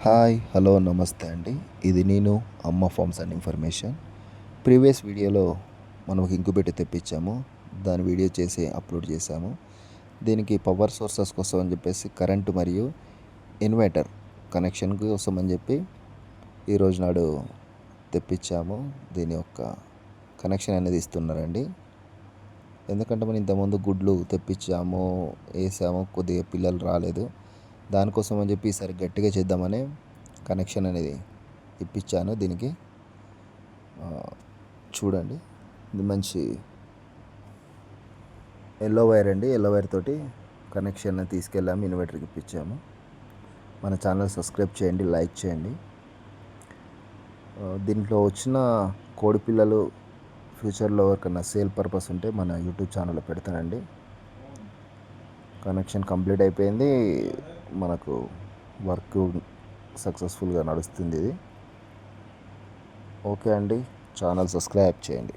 Hi hello నమస్తే అండి. ఇది నేను అమ్మ ఫార్మ్స్ అండ్ ఇన్ఫర్మేషన్. ప్రీవియస్ వీడియోలో మనం ఒక ఇంక్యుబేటర్ తెప్పించాము. దాని వీడియో చేసి అప్లోడ్ చేశాము. దీనికి పవర్ సోర్సెస్ కోసం అని చెప్పేసి కరెంటు మరియు ఇన్వర్టర్ కనెక్షన్ కోసం అని చెప్పి ఈరోజు నాడు తెప్పించాము. దీని యొక్క కనెక్షన్ అనేది ఇస్తున్నారండి. ఎందుకంటే మనం ఇంతకుముందు గుడ్లు తెప్పించాము, వేసాము, కొద్దిగా పిల్లలు రాలేదు. దానికోసం అని చెప్పి ఈసారి గట్టిగా చేద్దామని కనెక్షన్ అనేది ఇప్పించాను. దీనికి చూడండి, ఇది మంచి ఎల్లో వైర్ అండి. ఎల్లో వైర్ తోటి కనెక్షన్ తీసుకెళ్ళాము, ఇన్వర్టర్కి ఇప్పించాము. మన ఛానల్ సబ్స్క్రైబ్ చేయండి, లైక్ చేయండి. దీంట్లో వచ్చిన కోడి పిల్లలు ఫ్యూచర్లో ఎవరికన్నా సేల్ పర్పస్ ఉంటే మన యూట్యూబ్ ఛానల్లో పెడతానండి. కనెక్షన్ కంప్లీట్ అయిపోయింది. మనకు వర్క్ సక్సెస్ఫుల్గా నడుస్తుంది. ఇది ఓకే అండి. ఛానల్ సబ్స్క్రైబ్ చేయండి.